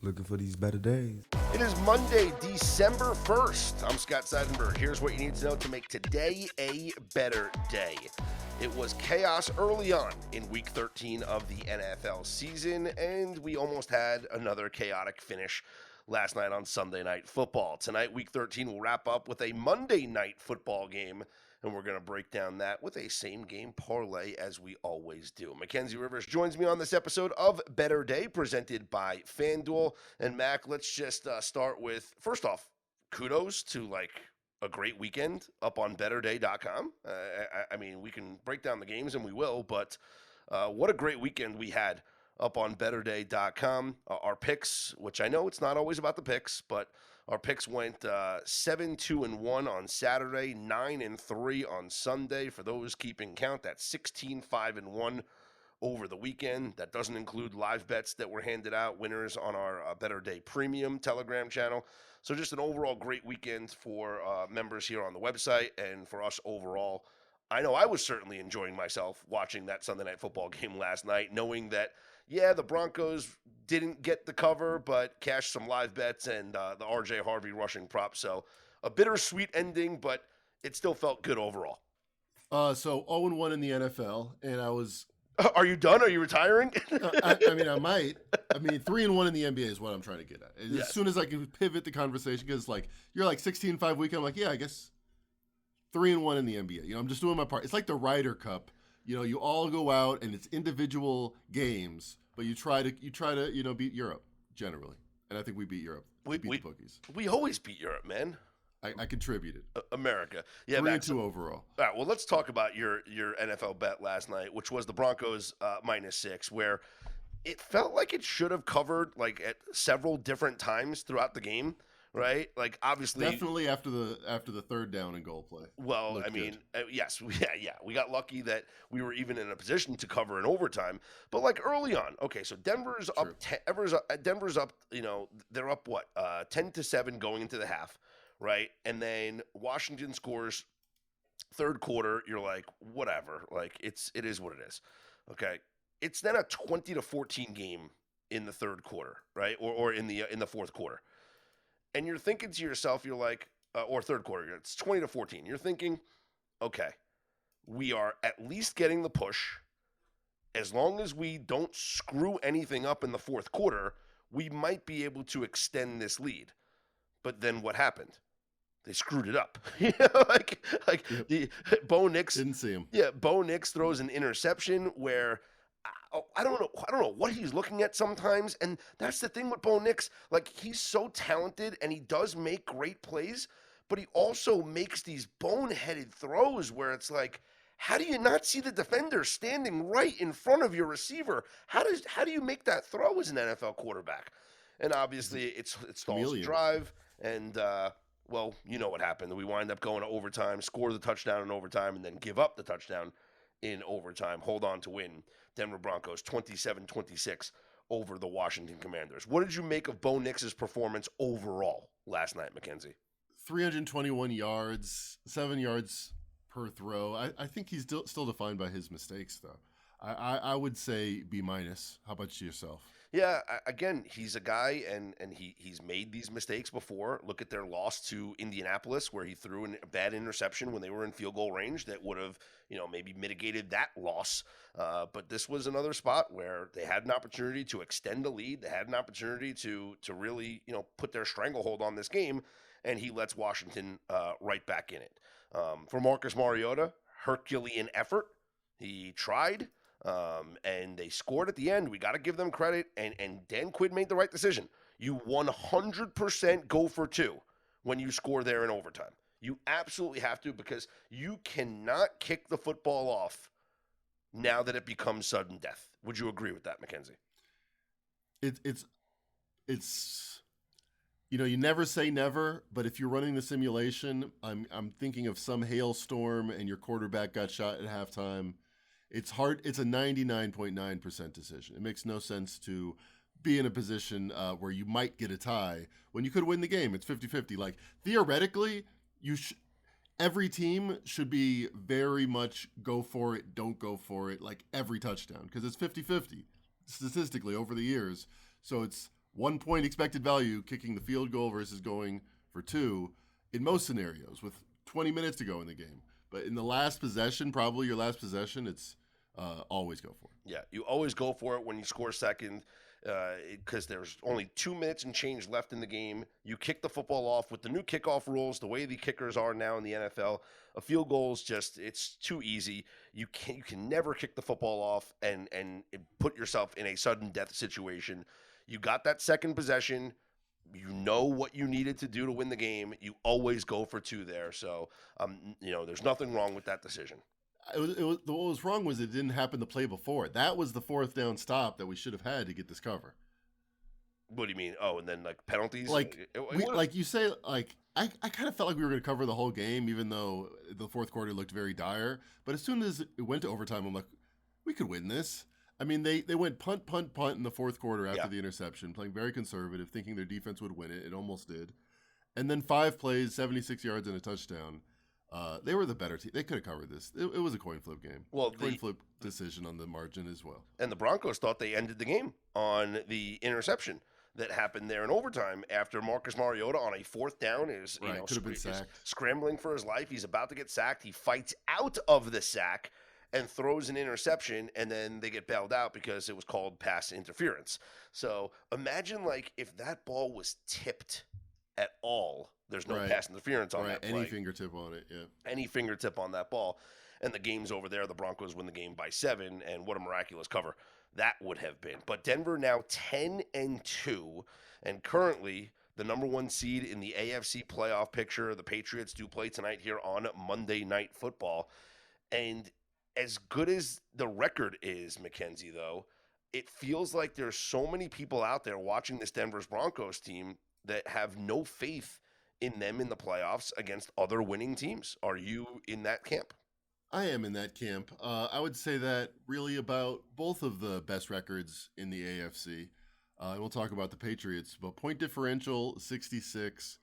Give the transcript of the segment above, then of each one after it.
Looking for these better days. It is Monday, December 1st. I'm Scott Seidenberg. Here's what you need to know to make today a better day. It was chaos early on in Week 13 of the NFL season, and we almost had another chaotic finish last night on Sunday Night Football. Tonight, Week 13 will wrap up with a Monday Night Football game, and we're going to break down that with a same-game parlay as we always do. Mackenzie Rivers joins me on this episode of Better Day, presented by FanDuel. And Mac, let's just start with, first off, kudos to a great weekend up on betterday.com. I mean, we can break down the games, and we will, but what a great weekend we had up on betterday.com. Our picks, which I know it's not always about the picks, but our picks went 7-2-1 on Saturday, 9-3 on Sunday. For those keeping count, that's 16-5-1 over the weekend. That doesn't include live bets that were handed out, winners on our Better Day Premium Telegram channel. So just an overall great weekend for members here on the website and for us overall. I know I was certainly enjoying myself watching that Sunday Night Football game last night, knowing that, yeah, the Broncos didn't get the cover, but cashed some live bets and the RJ Harvey rushing prop. So a bittersweet ending, but it still felt good overall. So 0-1 in the NFL, and I was... Are you done? Are you retiring? I might. 3-1 in the NBA is what I'm trying to get at. Yes. As soon as I can pivot the conversation, because you're 16-5 weekend, I'm yeah, I guess 3-1 in the NBA. I'm just doing my part. It's like the Ryder Cup. You all go out and it's individual games, but you try to beat Europe generally, and I think we beat Europe. We beat the bookies. We always beat Europe, man. I contributed. America. Yeah, 3-2 overall. All right, well, let's talk about your NFL bet last night, which was the Broncos -6, where it felt like it should have covered at several different times throughout the game, right? Obviously, definitely after the third down and goal play. Well, yes, we got lucky that we were even in a position to cover in overtime. But early on, okay, so Denver's up. Denver's up. They're up 10-7 going into the half. Right, and then Washington scores third quarter. You're like, whatever. It is what it is. Okay, it's then a 20-14 game in the third quarter, right, or in the fourth quarter, and you're thinking to yourself, you're like, or third quarter, it's 20-14. You're thinking, okay, we are at least getting the push. As long as we don't screw anything up in the fourth quarter, we might be able to extend this lead. But then what happened? They screwed it up. Bo Nix didn't see him. Yeah, Bo Nix throws an interception where I don't know what he's looking at sometimes, and that's the thing with Bo Nix. He's so talented and he does make great plays, but he also makes these boneheaded throws where it's how do you not see the defender standing right in front of your receiver? How do you make that throw as an NFL quarterback? And obviously it stalls the drive. And, well, you know what happened. We wind up going to overtime, score the touchdown in overtime, and then give up the touchdown in overtime. Hold on to win. Denver Broncos 27-26 over the Washington Commanders. What did you make of Bo Nix's performance overall last night, Mackenzie? 321 yards, 7 yards per throw. I think he's still defined by his mistakes, though. I would say B-. How about yourself? Yeah, again, he's a guy, and he's made these mistakes before. Look at their loss to Indianapolis, where he threw a bad interception when they were in field goal range that would have, maybe mitigated that loss. But this was another spot where they had an opportunity to extend the lead. They had an opportunity to really, put their stranglehold on this game, and he lets Washington right back in it. For Marcus Mariota, Herculean effort. He tried. And they scored at the end. We got to give them credit. And Dan Quinn made the right decision. You 100% go for two when you score there in overtime. You absolutely have to, because you cannot kick the football off now that it becomes sudden death. Would you agree with that, Mackenzie? It's you never say never, but if you're running the simulation, I'm thinking of some hailstorm and your quarterback got shot at halftime. It's hard. It's a 99.9% decision. It makes no sense to be in a position where you might get a tie when you could win the game. It's 50-50. Theoretically, every team should be very much go for it, don't go for it, every touchdown, because it's 50-50 statistically over the years. So it's 1 point expected value kicking the field goal versus going for 2 in most scenarios with 20 minutes to go in the game. But in the last possession, probably your last possession, it's always go for it. Yeah, you always go for it when you score second because there's only 2 minutes and change left in the game. You kick the football off with the new kickoff rules, the way the kickers are now in the NFL. A field goal is just, it's too easy. You can never kick the football off and put yourself in a sudden death situation. You got that second possession. You know what you needed to do to win the game. You always go for 2 there. So, there's nothing wrong with that decision. What was wrong was it didn't happen the play before. That was the 4th down stop that we should have had to get this cover. What do you mean? Oh, and then penalties? Like you say, I kind of felt like we were going to cover the whole game, even though the 4th quarter looked very dire. But as soon as it went to overtime, I'm like, we could win this. I mean, they went punt in the 4th quarter after the interception, playing very conservative, thinking their defense would win it. It almost did. And then 5 plays, 76 yards, and a touchdown. They were the better team. They could have covered this. It was a coin flip game. Well, coin flip decision on the margin as well. And the Broncos thought they ended the game on the interception that happened there in overtime after Marcus Mariota on a 4th down is could have been sacked. Scrambling for his life. He's about to get sacked. He fights out of the sack and throws an interception, and then they get bailed out because it was called pass interference. So imagine if that ball was tipped at all, there's no pass interference on that play. Any fingertip on it, yeah. Any fingertip on that ball, and the game's over there. The Broncos win the game by 7, and what a miraculous cover that would have been. But Denver now 10-2, and currently the number 1 seed in the AFC playoff picture. The Patriots do play tonight here on Monday Night Football, and as good as the record is, Mackenzie, though, it feels like there's so many people out there watching this Denver's Broncos team that have no faith in them in the playoffs against other winning teams. Are you in that camp? I am in that camp. I would say that really about both of the best records in the AFC. And we'll talk about the Patriots, but point differential, 66,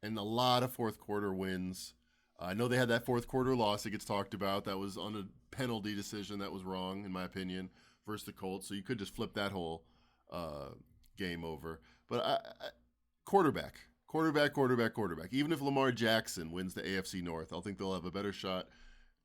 and a lot of 4th quarter wins. I know they had that 4th quarter loss that gets talked about. That was on a penalty decision that was wrong, in my opinion, versus the Colts. So you could just flip that whole game over. But quarterback. Even if Lamar Jackson wins the AFC North, I think they'll have a better shot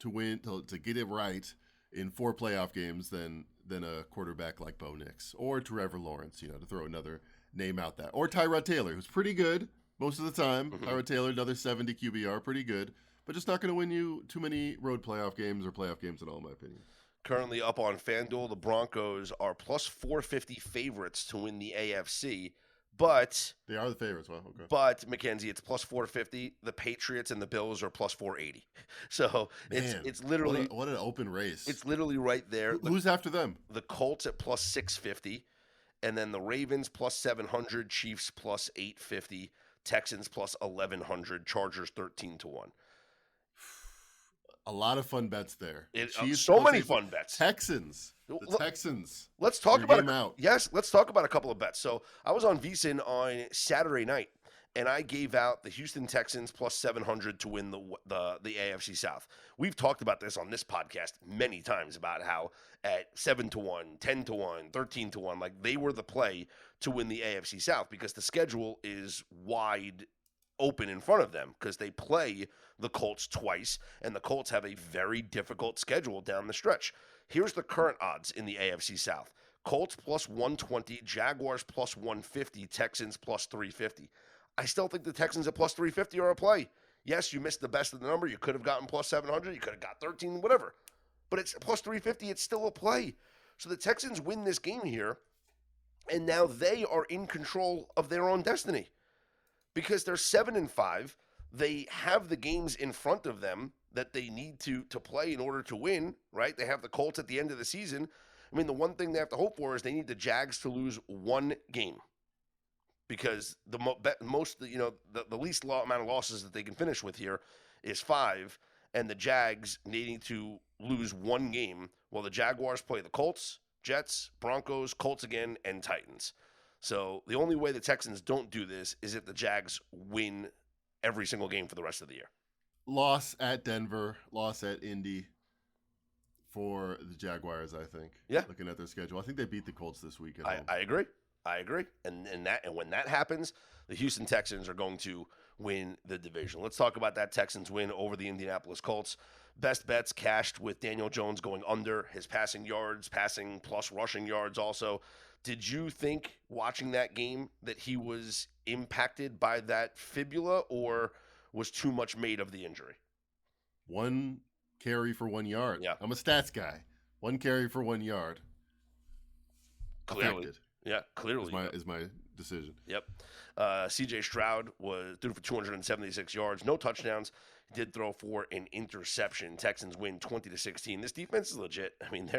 to win, to get it right in 4 playoff games than a quarterback like Bo Nix or Trevor Lawrence, to throw another name out that. Or Tyrod Taylor, who's pretty good most of the time. Tyrod Taylor, another 70 QBR, pretty good, but just not going to win you too many road playoff games or playoff games at all, in my opinion. Currently up on FanDuel, the Broncos are plus 450 favorites to win the AFC, but they are the favorites. Well, okay. But Mackenzie, it's plus 450. The Patriots and the Bills are plus 480. So it's literally what an open race. It's literally right there. Who's after them? The Colts at plus 650, and then the Ravens plus 700, Chiefs plus 850, Texans plus 1100, Chargers 13-1. A lot of fun bets there. So many fun bets. Texans. The Texans. Let's talk about let's talk about a couple of bets. So I was on VSiN on Saturday night, and I gave out the Houston Texans plus 700 to win the AFC South. We've talked about this on this podcast many times about how at 7-1, 10-1, 13-1, like they were the play to win the AFC South because the schedule is wide open in front of them because they play the Colts twice, and the Colts have a very difficult schedule down the stretch. Here's the current odds in the AFC South. Colts plus 120, Jaguars plus 150, Texans plus 350. I still think the Texans at plus 350 are a play. Yes, you missed the best of the number. You could have gotten plus 700. You could have got 13, whatever. But it's plus 350. It's still a play. So the Texans win this game here, and now they are in control of their own destiny because they're 7-5. They have the games in front of them that they need to play in order to win, right? They have the Colts at the end of the season. I mean, the one thing they have to hope for is they need the Jags to lose one game because the least amount of losses that they can finish with here is 5, and the Jags needing to lose one game while the Jaguars play the Colts, Jets, Broncos, Colts again, and Titans. So the only way the Texans don't do this is if the Jags win every single game for the rest of the year. Loss at Denver, loss at Indy for the Jaguars, I think. Yeah. Looking at their schedule. I think they beat the Colts this week. I agree. I agree. And when that happens, the Houston Texans are going to win the division. Let's talk about that Texans win over the Indianapolis Colts. Best bets cashed with Daniel Jones going under his passing yards, passing plus rushing yards also. Did you think watching that game that he was impacted by that fibula, or was too much made of the injury? 1 carry for 1 yard. Yeah. I'm a stats guy. 1 carry for 1 yard. Clearly. Affected. Yeah, clearly. Is my decision. Yep. C.J. Stroud threw for 276 yards, no touchdowns. He did throw for an interception. Texans win 20-16. This defense is legit. I mean,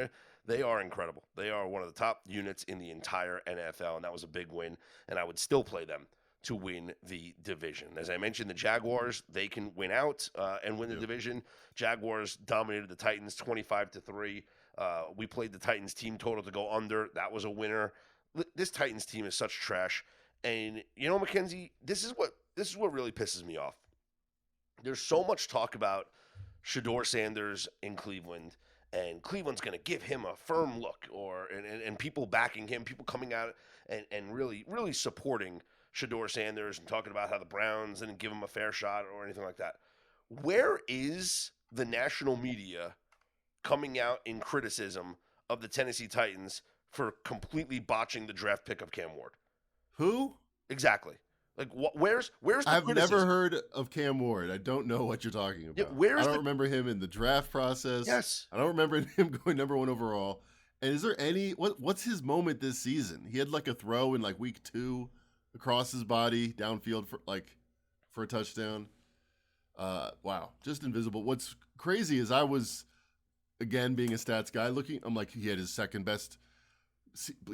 they are incredible. They are one of the top units in the entire NFL, and that was a big win. And I would still play them to win the division. As I mentioned, the Jaguars, they can win out and win the division. Jaguars dominated the Titans 25-3. We played the Titans team total to go under. That was a winner. This Titans team is such trash. And you know, Mackenzie, this is what really pisses me off. There's so much talk about Shedeur Sanders in Cleveland, and Cleveland's going to give him a firm look, and people backing him, people coming out and really, really supporting Shedeur Sanders and talking about how the Browns didn't give him a fair shot or anything like that. Where is the national media coming out in criticism of the Tennessee Titans for completely botching the draft pick of Cam Ward? Who? Exactly. Like, where's the I've criticism? never heard of Cam Ward. I don't know what you're talking about. Yeah, I don't remember him in the draft process. Yes. I don't remember him going number 1 overall. And is there what's his moment this season? He had like a throw in like week 2 across his body downfield for a touchdown. Wow, just invisible. What's crazy is I was, again, being a stats guy, I'm like, he had his second best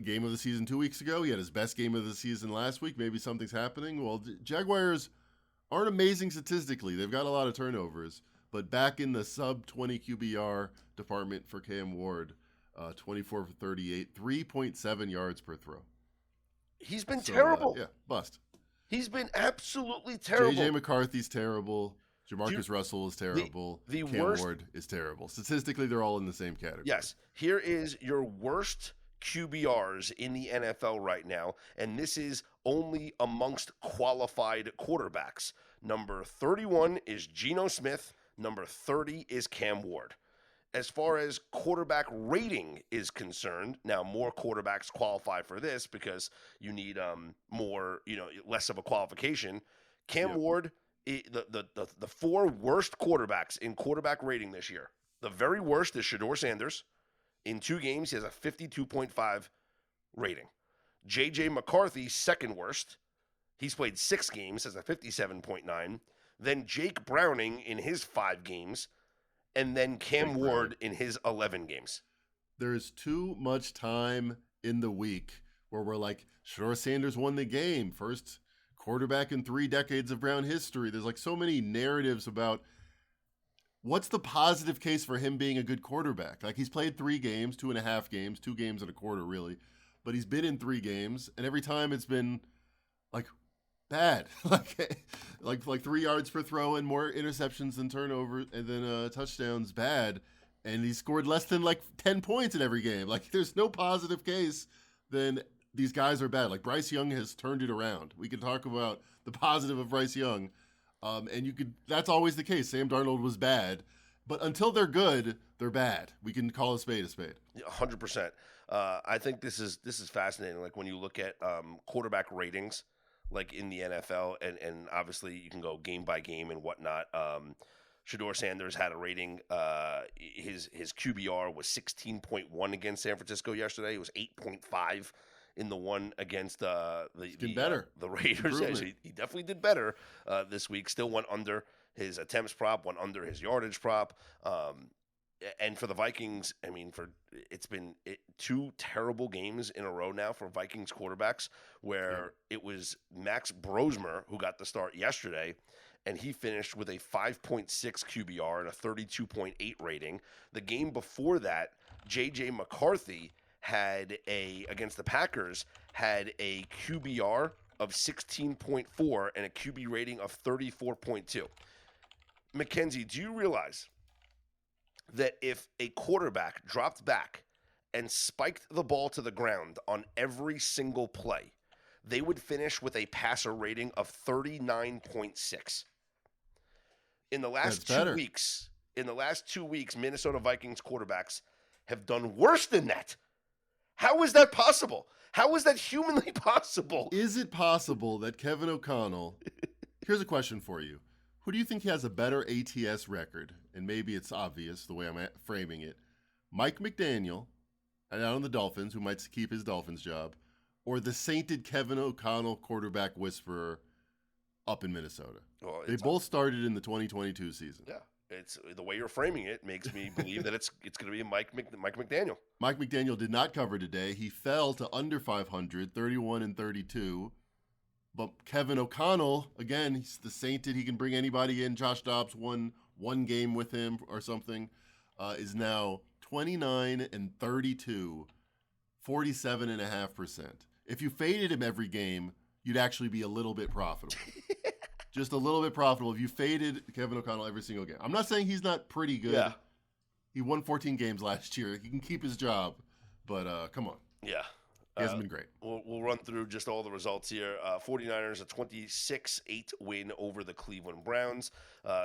game of the season 2 weeks ago. He had his best game of the season last week. Maybe something's happening. Well, Jaguars aren't amazing statistically. They've got a lot of turnovers, but back in the sub 20 QBR department for Cam Ward, 24 for 38, 3.7 yards per throw. He's been terrible. Yeah, bust. He's been absolutely terrible. J.J. McCarthy's terrible. Jamarcus Russell is terrible. The Cam worst, Ward is terrible. Statistically, they're all in the same category. Yes. Here is your worst QBRs in the NFL right now, and this is only amongst qualified quarterbacks. Number 31 is Geno Smith. Number 30 is Cam Ward. As far as quarterback rating is concerned, now more quarterbacks qualify for this because you need less of a qualification. Cam Ward, the 4 worst quarterbacks in quarterback rating this year. The very worst is Shedeur Sanders. In 2 games, he has a 52.5 rating. J.J. McCarthy, second worst. He's played 6 games, has a 57.9. Then Jake Browning in his 5 games. And then Cam Ward in his 11 games. There's too much time in the week where we're like, Shedeur Sanders won the game. First quarterback in 3 decades of Brown history. There's like so many narratives about what's the positive case for him being a good quarterback. Like he's played 3 games, 2.5 games, 2 games and a quarter really. But he's been in 3 games, and every time it's been like bad. like 3 yards per throw and more interceptions than turnovers and then touchdowns, bad. And he scored less than like 10 points in every game. Like there's no positive case then these guys are bad. Like Bryce Young has turned it around. We can talk about the positive of Bryce Young. That's always the case. Sam Darnold was bad, but until they're good, they're bad. We can call a spade a spade. 100%. I think this is fascinating. Like when you look at quarterback ratings, like in the NFL, and obviously you can go game by game and whatnot. Shedeur Sanders had a rating. His QBR was 16.1 against San Francisco yesterday. It was 8.5 in the one against the Raiders. Yeah, so he definitely did better this week. Still went under his attempts prop, went under his yardage prop. And for the Vikings, I mean, it's been 2 terrible games in a row now for Vikings quarterbacks where it was Max Brosmer who got the start yesterday, and he finished with a 5.6 QBR and a 32.8 rating. The game before that, J.J. McCarthy against the Packers, had a QBR of 16.4 and a QB rating of 34.2. Mackenzie, do you realize that if a quarterback dropped back and spiked the ball to the ground on every single play, they would finish with a passer rating of 39.6. In the That's last two better. weeks, Minnesota Vikings quarterbacks have done worse than that. How is that possible? How is that humanly possible? Is it possible that Kevin O'Connell? Here's a question for you. Who do you think has a better ATS record? And maybe it's obvious the way I'm framing it. Mike McDaniel, out on the Dolphins, who might keep his Dolphins job, or the sainted Kevin O'Connell, quarterback whisperer, up in Minnesota. Well, They both started in the 2022 season. Yeah, it's the way you're framing it makes me believe that it's going to be Mike McDaniel. Mike McDaniel did not cover today. He fell to under 500, 31-32. But Kevin O'Connell, again, he's the sainted. He can bring anybody in. Josh Dobbs won one game with him or something. Is now 29-32, 47.5%. If you faded him every game, you'd actually be a little bit profitable. Just a little bit profitable if you faded Kevin O'Connell every single game. I'm not saying he's not pretty good. Yeah. He won 14 games last year. He can keep his job, but come on. Yeah. He hasn't been great. We'll run through just all the results here. 49ers, a 26-8 win over the Cleveland Browns.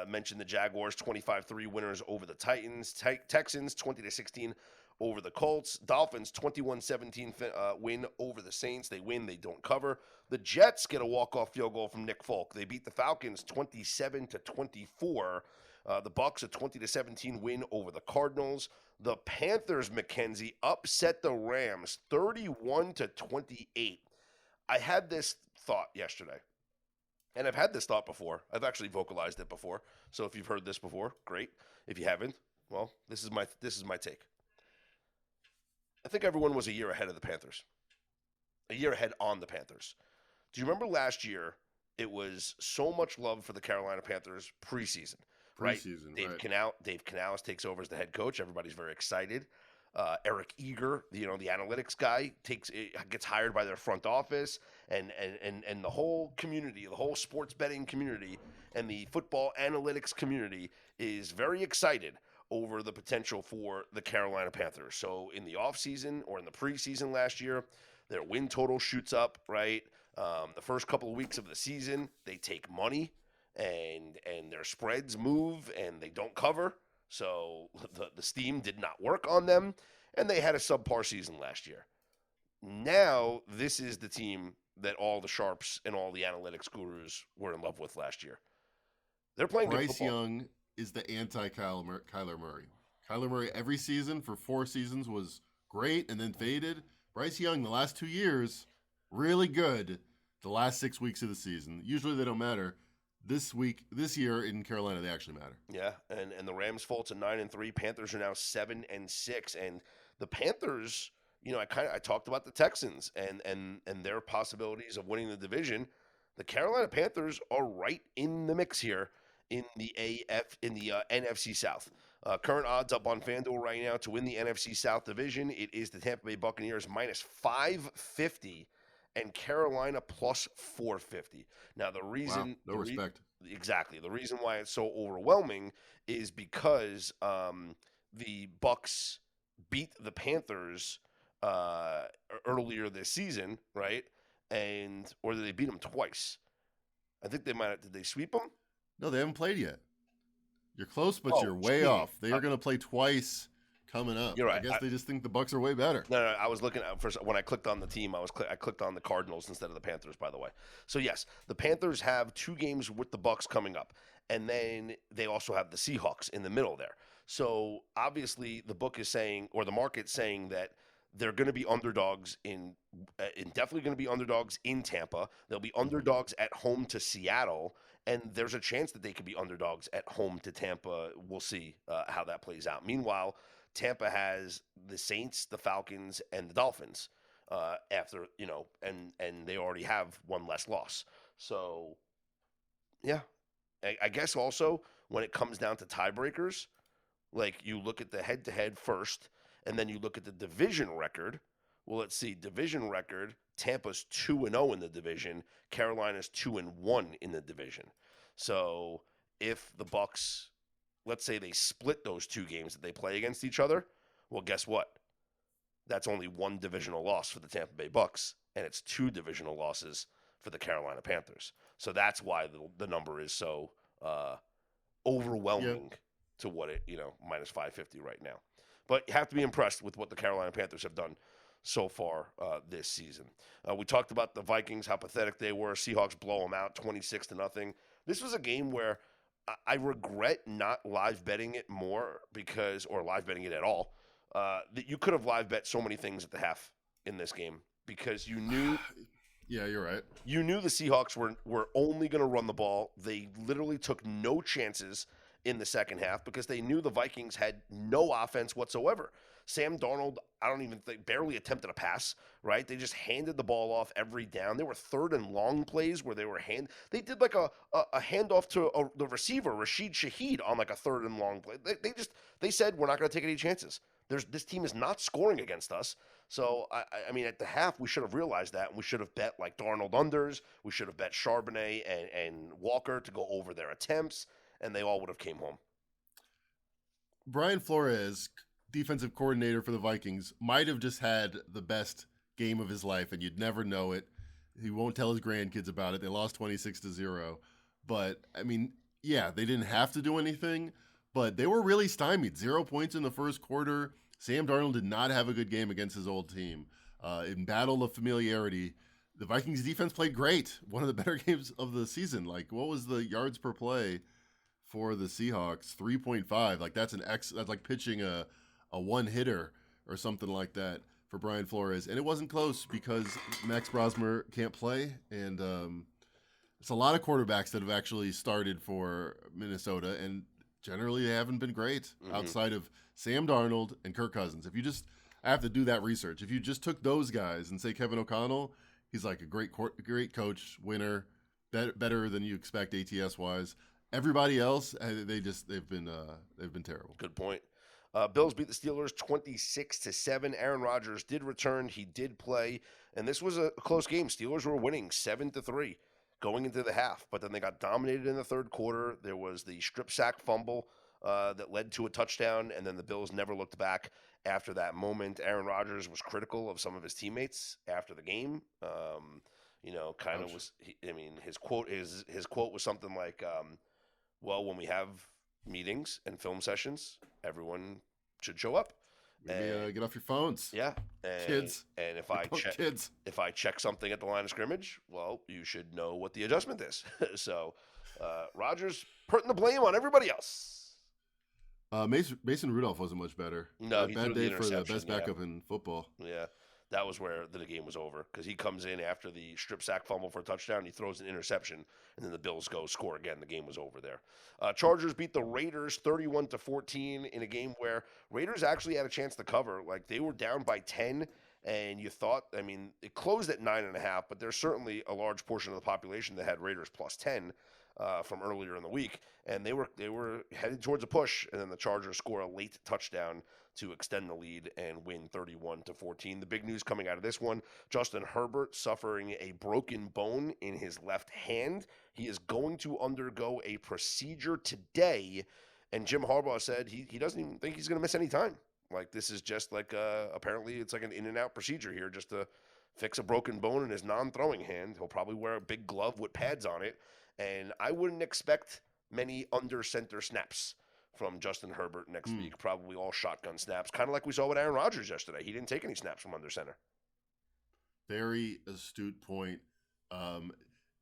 Mentioned the Jaguars, 25-3 winners over the Titans. Texans, 20-16 over the Colts. Dolphins, 21-17 win over the Saints. They win, they don't cover. The Jets get a walk-off field goal from Nick Folk. They beat the Falcons 27-24. The Bucs, a 20-17 win over the Cardinals. The Panthers, Mackenzie, upset the Rams 31-28. I had this thought yesterday, and I've had this thought before. I've actually vocalized it before. So if you've heard this before, great. If you haven't, well, this is my take. I think everyone was a year ahead of the Panthers. A year ahead on the Panthers. Do you remember last year? It was so much love for the Carolina Panthers preseason. Right? Dave Canales takes over as the head coach. Everybody's very excited. Eric Eager, the analytics guy, gets hired by their front office, and the whole community, the whole sports betting community, and the football analytics community is very excited over the potential for the Carolina Panthers. So in the offseason or in the preseason last year, their win total shoots up. Right, the first couple of weeks of the season, they take money. And their spreads move and they don't cover. So the steam did not work on them, and they had a subpar season last year. Now this is the team that all the sharps and all the analytics gurus were in love with last year. They're playing good football. Bryce Young is the anti-Kyler Murray. Kyler Murray every season for 4 seasons was great and then faded. Bryce Young the last 2 years, really good. The last 6 weeks of the season. Usually they don't matter. This year in Carolina, they actually matter. Yeah, and the Rams fall to 9-3. Panthers are now 7-6, and the Panthers, I talked about the Texans and their possibilities of winning the division. The Carolina Panthers are right in the mix here in the NFC South. Current odds up on FanDuel right now to win the NFC South division. It is the Tampa Bay Buccaneers minus 550. And Carolina plus 450. Now, the reason... Wow, no respect. Exactly. The reason why it's so overwhelming is because the Bucs beat the Panthers earlier this season, right? Or did they beat them twice? I think they might have... Did they sweep them? No, they haven't played yet. You're close, but you're way off. They are going to play twice coming up. You're right. I guess they just think the Bucs are way better. No, I was looking at first when I clicked on the team. I clicked on the Cardinals instead of the Panthers, by the way. So yes, the Panthers have 2 games with the Bucs coming up, and then they also have the Seahawks in the middle there. So obviously, the book is saying, or the market's saying, that they're going to be underdogs definitely going to be underdogs in Tampa. They'll be underdogs at home to Seattle, and there's a chance that they could be underdogs at home to Tampa. We'll see how that plays out. Meanwhile, Tampa has the Saints, the Falcons, and the Dolphins after, and they already have one less loss. So, yeah. I guess also when it comes down to tiebreakers, like you look at the head-to-head first, and then you look at the division record. Well, let's see. Division record, Tampa's 2-0 in the division. Carolina's 2-1 in the division. So if the Bucs... let's say they split those 2 games that they play against each other. Well, guess what? That's only one divisional loss for the Tampa Bay Bucks, and it's 2 divisional losses for the Carolina Panthers. So that's why the number is so Yeah. overwhelming to what it, minus 550 right now. But you have to be impressed with what the Carolina Panthers have done so far this season. We talked about the Vikings, how pathetic they were. Seahawks blow them out 26-0. This was a game where I regret not live betting it more or live betting it at all. That you could have live bet so many things at the half in this game because you knew. Yeah, you're right. You knew the Seahawks were only going to run the ball. They literally took no chances in the second half because they knew the Vikings had no offense whatsoever. Sam Darnold, I don't even think, barely attempted a pass, right? They just handed the ball off every down. There were 3rd and long plays where they did like a handoff to the receiver, Rashid Shaheed, on like a 3rd and long play. They said, we're not going to take any chances. This team is not scoring against us. So, I mean, at the half, we should have realized that, and we should have bet like Darnold unders. We should have bet Charbonnet and Walker to go over their attempts, and they all would have came home. Brian Flores, defensive coordinator for the Vikings, might have just had the best game of his life, and you'd never know it. He won't tell his grandkids about it. They lost 26-0. But, I mean, yeah, they didn't have to do anything, but they were really stymied. 0 points in the first quarter. Sam Darnold did not have a good game against his old team. In battle of familiarity, the Vikings defense played great. One of the better games of the season. Like, what was the yards per play for the Seahawks? 3.5. Like, that's like pitching a one-hitter or something like that for Brian Flores. And it wasn't close because Max Brosmer can't play. And it's a lot of quarterbacks that have actually started for Minnesota, and generally they haven't been great outside of Sam Darnold and Kirk Cousins. I have to do that research. If you just took those guys and say Kevin O'Connell, he's like a great coach, winner, better than you expect ATS wise. Everybody else, they've been terrible. Good point. Bills beat the Steelers 26-7. Aaron Rodgers did return. He did play, and this was a close game. Steelers were winning 7-3 going into the half, but then they got dominated in the third quarter. There was the strip sack fumble that led to a touchdown, and then the Bills never looked back after that moment. Aaron Rodgers was critical of some of his teammates after the game. His quote was something like, well, when we have meetings and film sessions, everyone should show up. Maybe get off your phones. Yeah, kids. And if I check something at the line of scrimmage, well, you should know what the adjustment is. So, Rodgers putting the blame on everybody else. Mason Rudolph wasn't much better. No, he bad threw day the for the best backup in football. Yeah, that was where the game was over because he comes in after the strip sack fumble for a touchdown. He throws an interception, and then the Bills go score again. The game was over there. Chargers beat the Raiders 31-14 in a game where Raiders actually had a chance to cover. Like, they were down by 10, and you thought, I mean, it closed at 9.5, but there's certainly a large portion of the population that had Raiders plus 10 from earlier in the week, and they were headed towards a push, and then the Chargers score a late touchdown to extend the lead and win 31-14. The big news coming out of this one, Justin Herbert suffering a broken bone in his left hand. He is going to undergo a procedure today, and Jim Harbaugh said he doesn't even think he's going to miss any time. Like, this is just like apparently it's like an in-and-out procedure here just to fix a broken bone in his non-throwing hand. He'll probably wear a big glove with pads on it, and I wouldn't expect many under-center snaps from Justin Herbert next week. Probably all shotgun snaps, kind of like we saw with Aaron Rodgers yesterday. He didn't take any snaps from under center. Very astute point.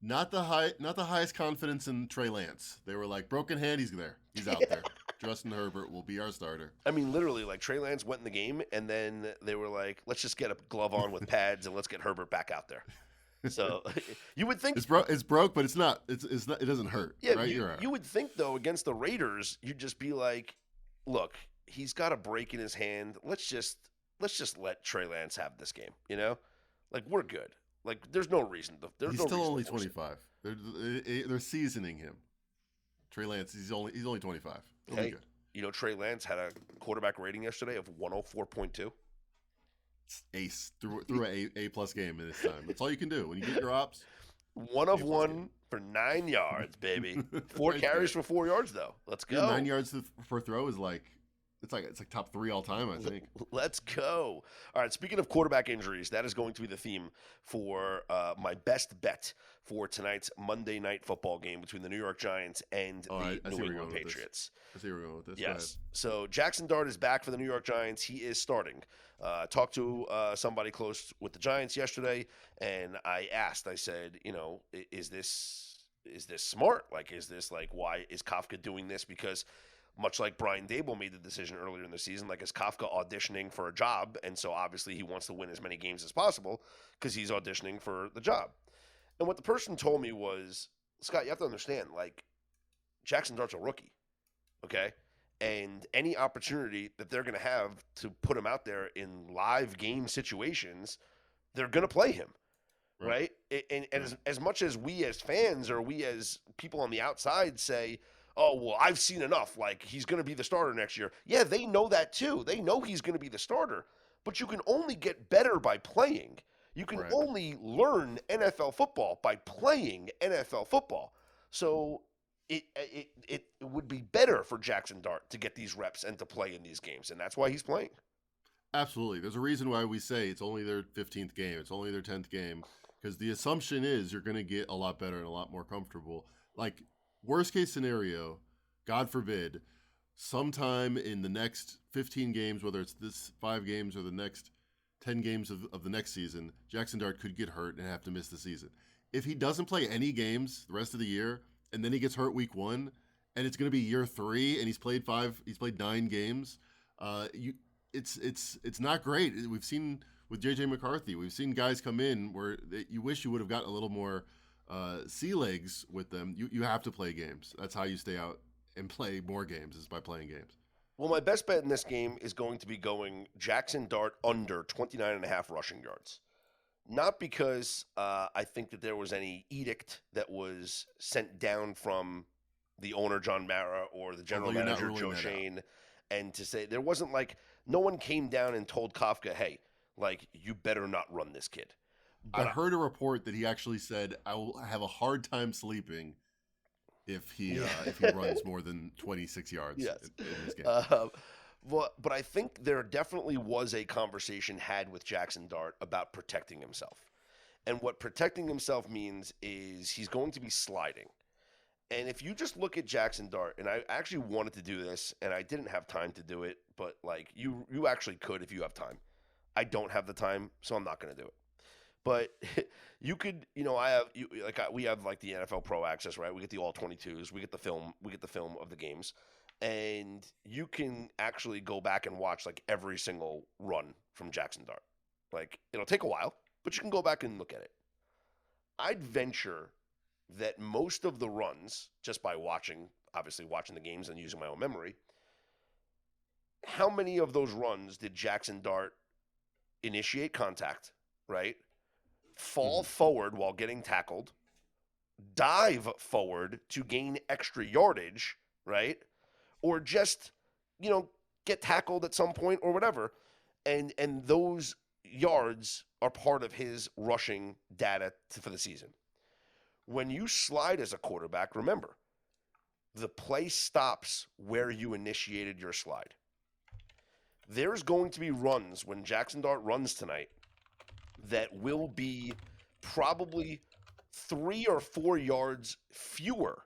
Not the highest confidence in Trey Lance. They were like, broken hand, he's there. He's out there. Justin Herbert will be our starter. I mean, literally, like, Trey Lance went in the game, and then they were like, let's just get a glove on with pads, and let's get Herbert back out there. So you would think it's broke, but it's not. It's not. It doesn't hurt. Yeah, right? You would think though against the Raiders, you'd just be like, look, he's got a break in his hand. Let's just let Trey Lance have this game. You know, like, we're good. Like, there's no reason. He's still only 25. They're seasoning him. Trey Lance, he's only 25. He'll be good. You know, Trey Lance had a quarterback rating yesterday of 104.2. Ace through an A+ game in this time. That's all you can do when you get your ops. 1 of 1 for 9 yards, baby. 4 carries for 4 yards though. Let's go. Yeah, 9 yards per throw is like it's like top 3 all time, I think. Let's go. All right. Speaking of quarterback injuries, that is going to be the theme for my best bet for tonight's Monday Night Football game between the New York Giants and Oh, the I see New where you're England going with this. Patriots. I see where you're going with this. Go ahead. Yes. So Jackson Dart is back for the New York Giants. He is starting. Talked to somebody close with the Giants yesterday, and I asked. I said, is this smart? Like, is this like why is Kafka doing this? Because much like Brian Dable made the decision earlier in the season, like is Kafka auditioning for a job, and so obviously he wants to win as many games as possible because he's auditioning for the job. And what the person told me was, Scott, you have to understand, like Jackson Dart's a rookie, okay? And any opportunity that they're going to have to put him out there in live game situations, they're going to play him, right? And as much as we as fans or we as people on the outside say, oh, well, I've seen enough, like he's going to be the starter next year. Yeah, they know that too. They know he's going to be the starter, but you can only get better by playing. You can Right. only learn NFL football by playing NFL football. So it would be better for Jackson Dart to get these reps and to play in these games, and that's why he's playing. Absolutely. There's a reason why we say it's only their 15th game. It's only their 10th game because the assumption is you're going to get a lot better and a lot more comfortable. Like, worst case scenario, God forbid, sometime in the next 15 games, whether it's this 5 games or the next 10 games of the next season, Jackson Dart could get hurt and have to miss the season. If he doesn't play any games the rest of the year and then he gets hurt week 1 and it's going to be year 3 and he's played 9 games, it's not great. We've seen with JJ McCarthy, we've seen guys come in where you wish you would have gotten a little more sea legs with them. You have to play games. That's how you stay out and play more games, is by playing games. Well, my best bet in this game is going to be going Jackson Dart under 29.5 rushing yards. Not because I think that there was any edict that was sent down from the owner, John Mara, or the general manager, Joe Shane, and to say there wasn't like no one came down and told Kafka, hey, like, you better not run this kid. But I heard a report that he actually said, I will have a hard time sleeping if he runs more than 26 yards in this game. But I think there definitely was a conversation had with Jackson Dart about protecting himself. And what protecting himself means is he's going to be sliding. And if you just look at Jackson Dart, and I actually wanted to do this, and I didn't have time to do it, but like you actually could if you have time. I don't have the time, so I'm not going to do it. But you could, we have like the NFL Pro Access, right? We get the all 22s, we get the film of the games, and you can actually go back and watch like every single run from Jackson Dart. Like, it'll take a while, but you can go back and look at it. I'd venture that most of the runs, just by watching the games and using my own memory, how many of those runs did Jackson Dart initiate contact, right? Fall forward while getting tackled, dive forward to gain extra yardage, right? Or just, get tackled at some point or whatever. And those yards are part of his rushing data for the season. When you slide as a quarterback, remember, the play stops where you initiated your slide. There's going to be runs when Jackson Dart runs tonight that will be probably 3 or 4 yards fewer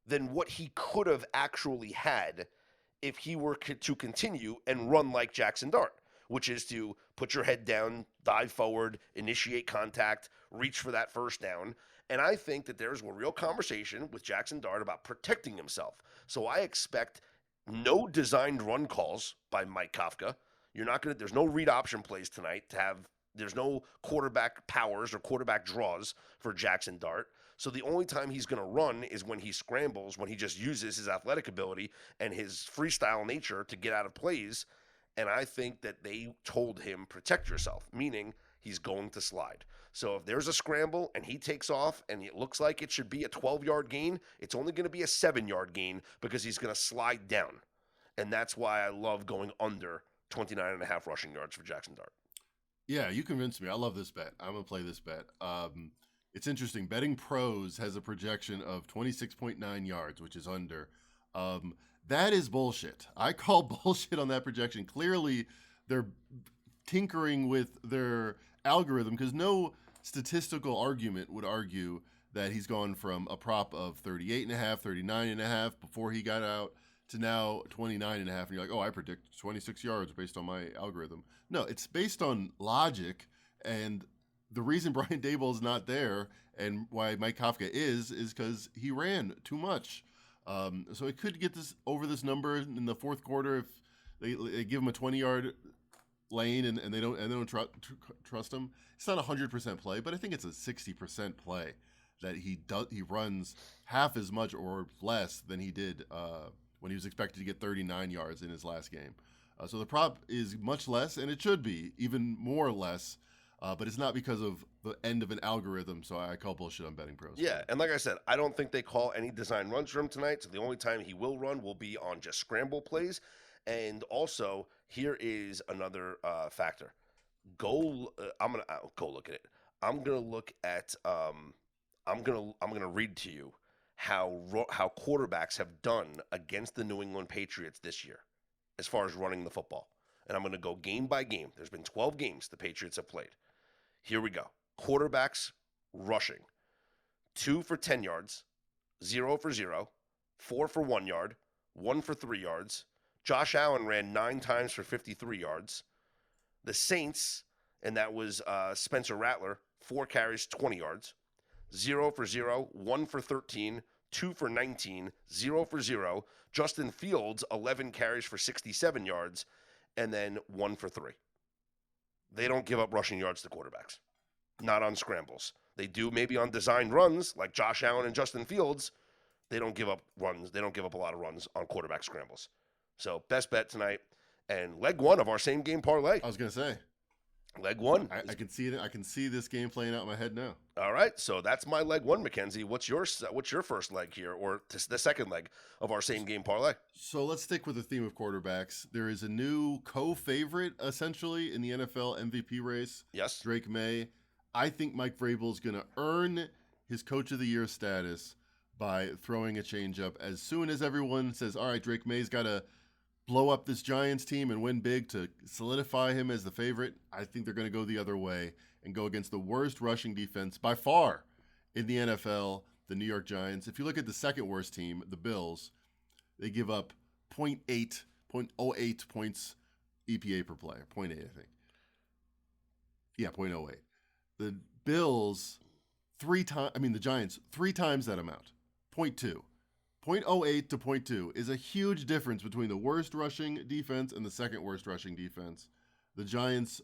than what he could have actually had if he were to continue and run like Jackson Dart, which is to put your head down, dive forward, initiate contact, reach for that first down. And I think that there's a real conversation with Jackson Dart about protecting himself. So I expect no designed run calls by Mike Kafka. There's no read option plays tonight there's no quarterback powers or quarterback draws for Jackson Dart. So the only time he's going to run is when he scrambles, when he just uses his athletic ability and his freestyle nature to get out of plays. And I think that they told him, protect yourself, meaning he's going to slide. So if there's a scramble and he takes off and it looks like it should be a 12-yard gain, it's only going to be a 7-yard gain because he's going to slide down. And that's why I love going under 29.5 rushing yards for Jackson Dart. Yeah, you convinced me. I love this bet. I'm going to play this bet. It's interesting. Betting Pros has a projection of 26.9 yards, which is under. That is bullshit. I call bullshit on that projection. Clearly, they're tinkering with their algorithm because no statistical argument would argue that he's gone from a prop of 38.5, 39.5 before he got out to now 29.5. And you're like, oh, I predict 26 yards based on my algorithm. No, it's based on logic. And the reason Brian Daboll is not there and why Mike Kafka is because he ran too much. So it could get this over this number in the fourth quarter if they give him a 20-yard lane and they don't trust him. It's not a 100% play, but I think it's a 60% play that he runs half as much or less than he did when he was expected to get 39 yards in his last game. So the prop is much less, and it should be even more or less. But it's not because of the end of an algorithm, so I call bullshit on betting pros. Yeah, and like I said, I don't think they call any design runs for him tonight, so the only time he will run will be on just scramble plays. And also, here is another factor. I'm gonna go look at it. I'm gonna look at. I'm gonna read to you how quarterbacks have done against the New England Patriots this year, as far as running the football. And I'm gonna go game by game. There's been 12 games the Patriots have played. Here we go. Quarterbacks rushing. 2 for 10 yards, 0 for 0, 4 for 1 yard, 1 for 3 yards. Josh Allen ran 9 times for 53 yards. The Saints, and that was Spencer Rattler, 4 carries, 20 yards. 0 for 0, 1 for 13, 2 for 19, 0 for 0. Justin Fields, 11 carries for 67 yards, and then 1 for 3. They don't give up rushing yards to quarterbacks. Not on scrambles. They do maybe on designed runs, like Josh Allen and Justin Fields. They don't give up runs. They don't give up a lot of runs on quarterback scrambles. So best bet tonight. And leg one of our same game parlay. I was going to say. Leg one. I can see it. I can see this game playing out in my head now. All right, so that's my leg one, Mackenzie. What's your first leg here, or the second leg of our same game parlay? So let's stick with the theme of quarterbacks. There is a new co-favorite essentially in the NFL MVP race. Yes, Drake May. I think Mike Vrabel is going to earn his Coach of the Year status by throwing a changeup as soon as everyone says, "All right, Drake May's got to blow up this Giants team and win big to solidify him as the favorite." I think they're going to go the other way and go against the worst rushing defense by far in the NFL, the New York Giants. If you look at the second worst team, the Bills, they give up 0.08 points EPA per play. 0.8, I think. Yeah, 0.08. The Bills, the Giants, 3 times that amount. 0.2. 0.08 to 0.2 is a huge difference between the worst rushing defense and the second worst rushing defense. The Giants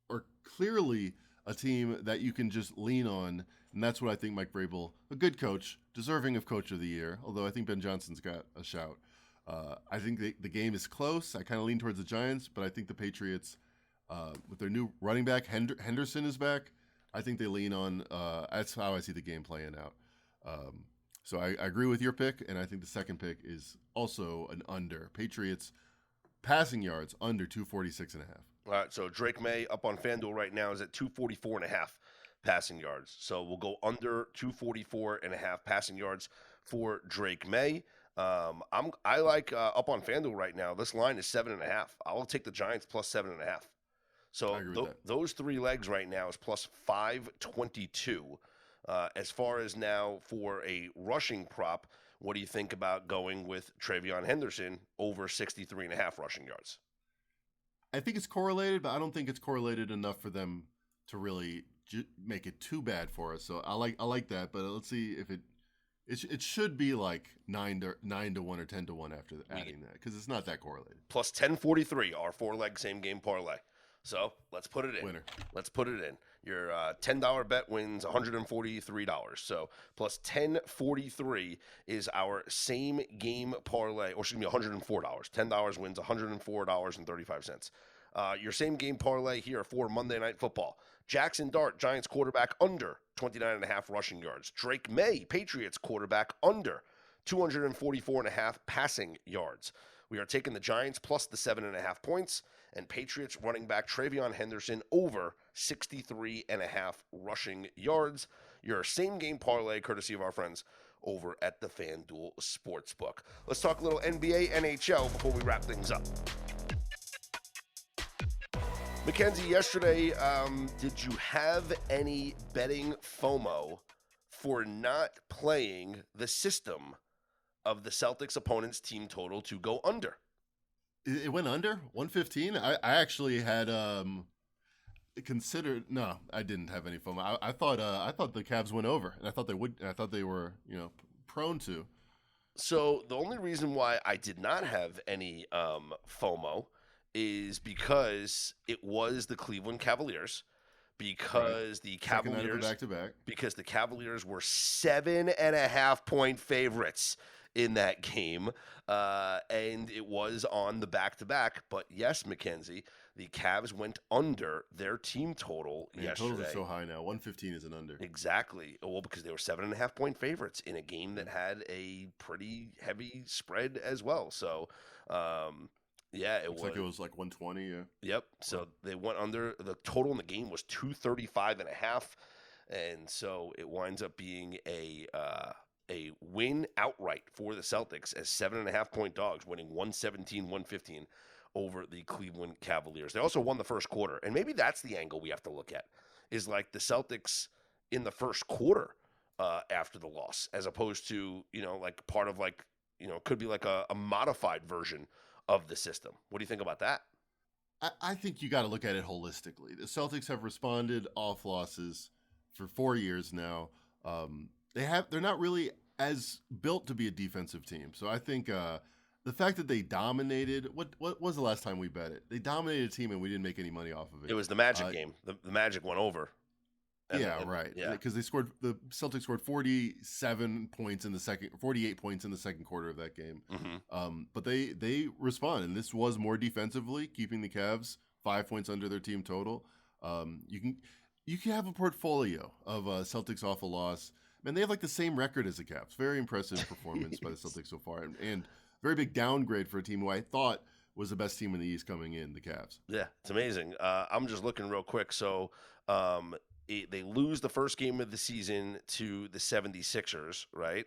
are clearly a team that you can just lean on, and that's what I think Mike Vrabel, a good coach, deserving of Coach of the Year, although I think Ben Johnson's got a shout. I think the game is close. I kind of lean towards the Giants, but I think the Patriots, with their new running back, Henderson is back, I think they lean on, that's how I see the game playing out. So I agree with your pick, and I think the second pick is also an under. Patriots passing yards under 246.5. All right, so Drake May up on FanDuel right now is at 244.5 passing yards. So we'll go under 244.5 passing yards for Drake May. I like up on FanDuel right now. This line is 7.5. I will take the Giants plus 7.5. So those 3 legs right now is plus 522. As far as now for a rushing prop, what do you think about going with Travion Henderson over 63.5 rushing yards? I think it's correlated, but I don't think it's correlated enough for them to really make it too bad for us. So I like that, but let's see if it should be like 9 to 1 or 10 to 1 after adding that, because it's not that correlated. Plus 1043, our 4-leg same game parlay. So let's put it in. Winner. Let's put it in. Your $10 bet wins $143. So plus 1043 is our same game parlay, or excuse me, $104. $10 wins $104.35. Your same game parlay here for Monday Night Football. Jackson Dart, Giants quarterback, under 29.5 rushing yards. Drake May, Patriots quarterback, under 244.5 passing yards. We are taking the Giants plus the 7.5 points, and Patriots running back Travion Henderson over 63.5 rushing yards. your same-game parlay, courtesy of our friends over at the FanDuel Sportsbook. Let's talk a little NBA, NHL before we wrap things up. Mackenzie, yesterday, did you have any betting FOMO for not playing the system of the Celtics' opponent's team total to go under? It went under 115. I actually had considered. No, I didn't have any FOMO. I thought the Cavs went over, and I thought they would. I thought they were prone to. So the only reason why I did not have any FOMO is because it was the Cleveland Cavaliers. Because the Cavaliers back-to-back. Because the Cavaliers were 7.5-point favorites in that game, and it was on the back-to-back. But yes, Mackenzie, the Cavs went under their team total yesterday. Totals are so high now. 115 is an under. Exactly. Well, because they were 7.5-point favorites in a game that had a pretty heavy spread as well. So, yeah, it was like 120. Yeah. Yep. So they went under. The total in the game was 235.5, and so it winds up being a win outright for the Celtics as 7.5-point dogs, winning 117-115 over the Cleveland Cavaliers. They also won the first quarter, and maybe that's the angle we have to look at, is like the Celtics in the first quarter after the loss, as opposed to like part of could be like a modified version of the system. What do you think about that? I think you got to look at it holistically. The Celtics have responded off losses for 4 years now. They're not really as built to be a defensive team. So I think the fact that they dominated, what was the last time we bet it? They dominated a team and we didn't make any money off of it. It was the Magic game. The Magic went over. Right. Yeah, because the Celtics scored 48 points in the second quarter of that game. Mm-hmm. But they respond, and this was more defensively, keeping the Cavs 5 points under their team total. You can have a portfolio of Celtics off a loss. Man, they have like the same record as the Cavs. Very impressive performance by the Celtics so far, and very big downgrade for a team who I thought was the best team in the East coming in, the Cavs. Yeah, it's amazing. I'm just looking real quick. So they lose the first game of the season to the 76ers, right?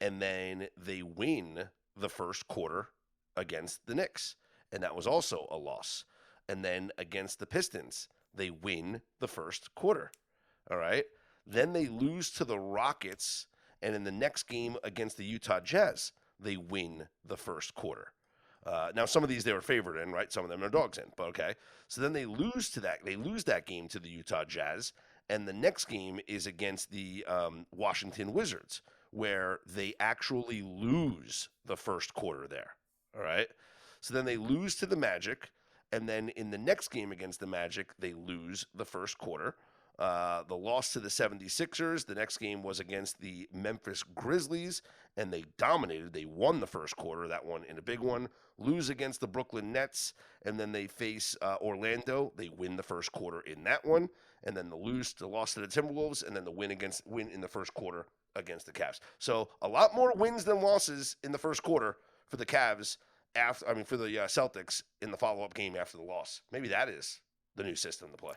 And then they win the first quarter against the Knicks, and that was also a loss. And then against the Pistons, they win the first quarter, all right? Then they lose to the Rockets, and in the next game against the Utah Jazz, they win the first quarter. Now, some of these they were favored in, right? Some of them are dogs in, but okay. So then they lose to that. They lose that game to the Utah Jazz, and the next game is against the Washington Wizards, where they actually lose the first quarter there, all right? So then they lose to the Magic, and then in the next game against the Magic, they lose the first quarter. The loss to the 76ers, the next game was against the Memphis Grizzlies, and they dominated. They won the first quarter, that one in a big one. Lose against the Brooklyn Nets, and then they face Orlando. They win the first quarter in that one, and then the loss to the Timberwolves, and then the win in the first quarter against the Cavs. So a lot more wins than losses in the first quarter for the Cavs. For the Celtics in the follow-up game after the loss. Maybe that is the new system to play.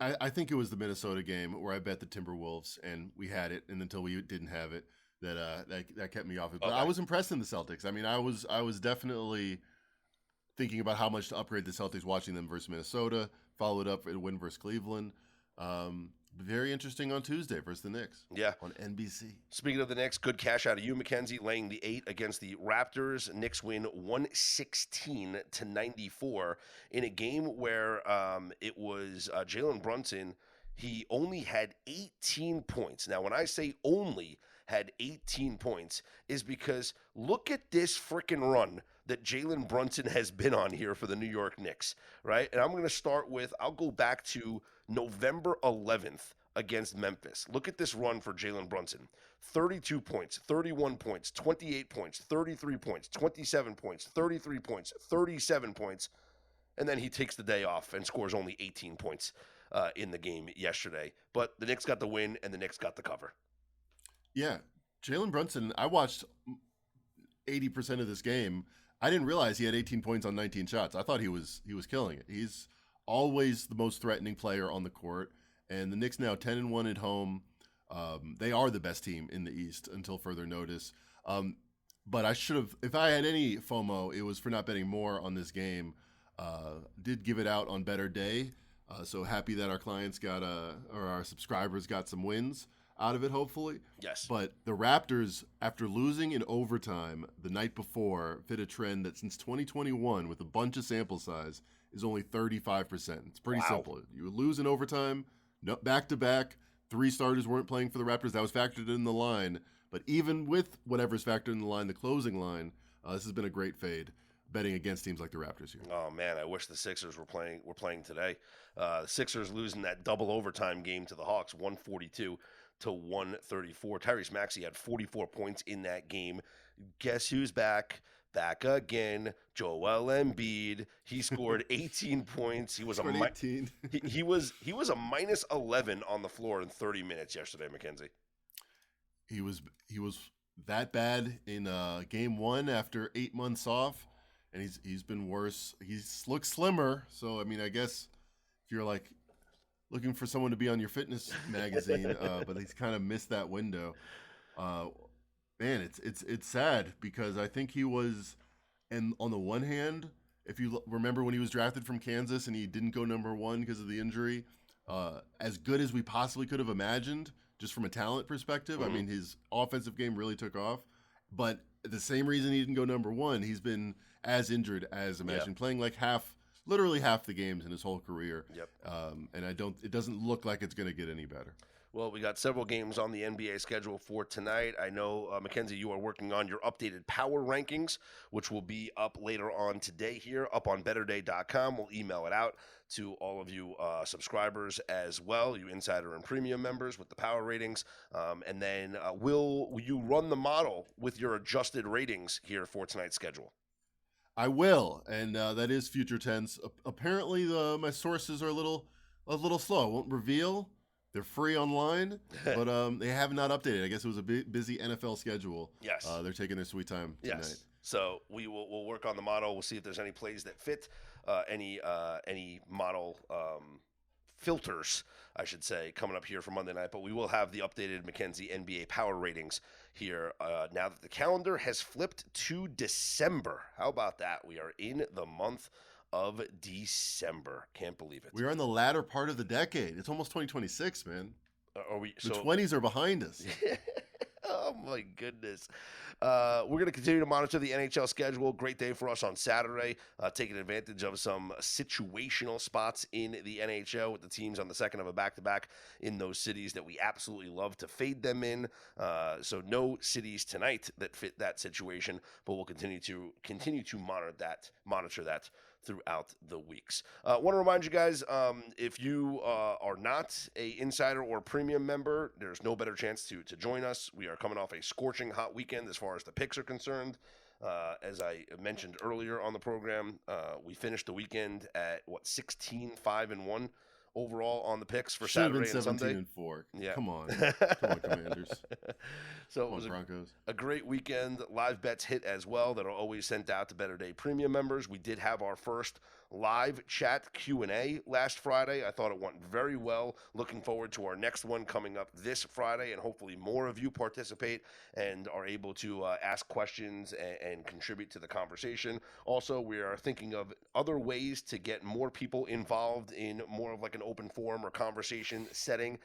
I think it was the Minnesota game where I bet the Timberwolves and we had it, and until we didn't have it, that kept me off it. But okay. I was impressed in the Celtics. I mean, I was definitely thinking about how much to upgrade the Celtics watching them versus Minnesota, followed up with a win versus Cleveland. Very interesting on Tuesday versus the Knicks. Yeah. On NBC. Speaking of the Knicks, good cash out of you, Mackenzie, laying the 8 against the Raptors. Knicks win 116-94 in a game where it was Jalen Brunson. He only had 18 points. Now, when I say only had 18 points, is because look at this freaking run that Jalen Brunson has been on here for the New York Knicks, right? And I'm going to start with, I'll go back to November 11th against Memphis. Look at this run for Jalen Brunson. 32 points, 31 points, 28 points, 33 points, 27 points, 33 points, 37 points, and then he takes the day off and scores only 18 points in the game yesterday. But the Knicks got the win, and the Knicks got the cover. Yeah, Jalen Brunson, I watched 80% of this game. I didn't realize he had 18 points on 19 shots. I thought he was killing it. He's always the most threatening player on the court, And the Knicks now 10-1 at home. They are the best team in the East until further notice. But I should have, if I had any FOMO, it was for not betting more on this game. Did give it out on better day. So happy that our clients got, or our subscribers got some wins out of it, hopefully. Yes. But the Raptors, after losing in overtime the night before, fit a trend that since 2021, with a bunch of sample size, is only 35%. It's pretty simple. You lose in overtime, back-to-back, 3 starters weren't playing for the Raptors. That was factored in the line. But even with whatever's factored in the line, the closing line, this has been a great fade, betting against teams like the Raptors here. Oh man, I wish the Sixers were playing today. The Sixers losing that double overtime game to the Hawks, 142 to 134. Tyrese Maxey had 44 points in that game. Guess who's back? Back again, Joel Embiid. He scored 18 points. He was a 18. he was a minus 11 on the floor in 30 minutes yesterday, Mackenzie. He was that bad in game 1 after 8 months off, and he's been worse. He's looked slimmer. So I mean, I guess if you're like looking for someone to be on your fitness magazine, but he's kind of missed that window. Man, it's sad because I think he was, and on the one hand, if you remember when he was drafted from Kansas and he didn't go number 1 because of the injury, as good as we possibly could have imagined, just from a talent perspective. Mm-hmm. I mean, his offensive game really took off, but the same reason he didn't go number 1, he's been as injured as imagined, playing like literally half the games in his whole career. Yep. And it doesn't look like it's going to get any better. Well, we got several games on the NBA schedule for tonight. I know, Mackenzie, you are working on your updated power rankings, which will be up later on today here, up on betterday.com. We'll email it out to all of you subscribers as well, you insider and premium members with the power ratings. And then will you run the model with your adjusted ratings here for tonight's schedule? I will, and that is future tense. Apparently, my sources are a little slow. I won't reveal. They're free online, but they have not updated. I guess it was a busy NFL schedule. Yes. They're taking their sweet time tonight. Yes. So we'll work on the model. We'll see if there's any plays that fit, any model filters, I should say, coming up here for Monday night. But we will have the updated Mackenzie NBA power ratings here now that the calendar has flipped to December. How about that? We are in the month of December. Can't believe it. We're in the latter part of the decade. It's almost 2026, man. Are we? The 20s are behind us. Oh my goodness. We're going to continue to monitor the NHL schedule. Great day for us on Saturday, taking advantage of some situational spots in the NHL with the teams on the second of a back-to-back in those cities that we absolutely love to fade them in. So no cities tonight that fit that situation, but we'll continue to monitor that throughout the weeks. Want to remind you guys, if you are not a insider or premium member, there's no better chance to join us. We are coming off a scorching hot weekend as far as the picks are concerned. As I mentioned earlier on the program, we finished the weekend at 16-5-1 overall on the picks for Saturday and Sunday. 17-4. Yeah. Come on, Commanders. So it was a great weekend. Live bets hit as well that are always sent out to Better Day Premium members. We did have our first live chat Q&A last Friday. I thought it went very well. Looking forward to our next one coming up this Friday, and hopefully more of you participate and are able to ask questions and contribute to the conversation. Also, we are thinking of other ways to get more people involved in more of like an open forum or conversation setting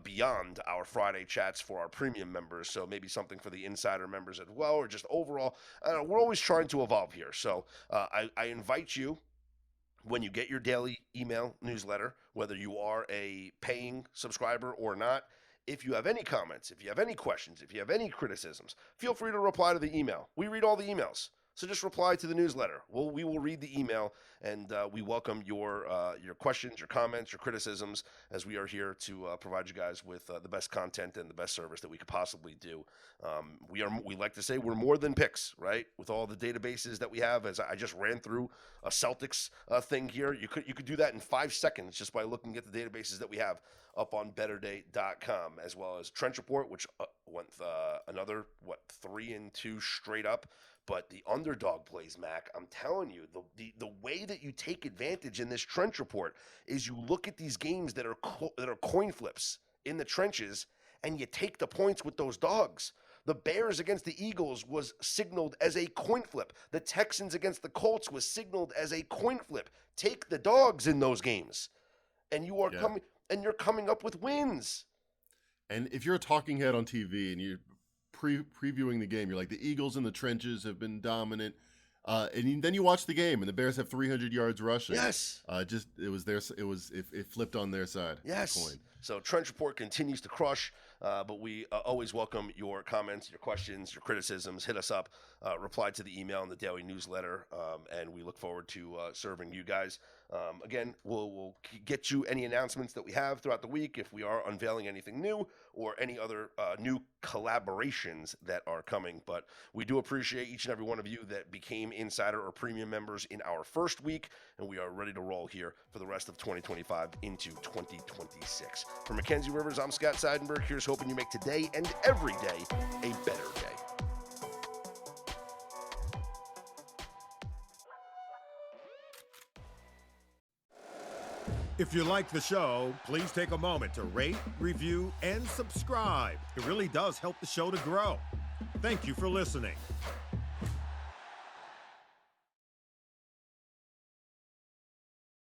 beyond our Friday chats for our premium members. So maybe something for the insider members as well, or just overall. We're always trying to evolve here. So I invite you, when you get your daily email newsletter, whether you are a paying subscriber or not, if you have any comments, if you have any questions, if you have any criticisms, feel free to reply to the email. We read all the emails. So just reply to the newsletter. We will read the email, and we welcome your questions, your comments, your criticisms, as we are here to provide you guys with the best content and the best service that we could possibly do. We like to say we're more than picks, right? With all the databases that we have, as I just ran through a Celtics thing here, you could do that in 5 seconds just by looking at the databases that we have up on betterday.com, as well as Trench Report, which went another 3-2 straight up. But the underdog plays, Mac, I'm telling you, the way that you take advantage in this trench report is you look at these games that are coin flips in the trenches, and you take the points with those dogs. The Bears against the Eagles was signaled as a coin flip. The Texans against the Colts was signaled as a coin flip. Take the dogs in those games, and you are you're coming up with wins. And if you're a talking head on TV and you're previewing the game, you're like, the Eagles in the trenches have been dominant, and then you watch the game and the Bears have 300 yards rushing. Yes, it flipped on their side. Yes. Of the coin. So Trench Report continues to crush, but we always welcome your comments, your questions, your criticisms. Hit us up, reply to the email in the daily newsletter, and we look forward to serving you guys. Again, we'll get you any announcements that we have throughout the week if we are unveiling anything new or any other new collaborations that are coming. But we do appreciate each and every one of you that became insider or premium members in our first week, and we are ready to roll here for the rest of 2025 into 2026. For Mackenzie Rivers, I'm Scott Seidenberg. Here's hoping you make today and every day a better day. If you like the show, please take a moment to rate, review, and subscribe. It really does help the show to grow. Thank you for listening.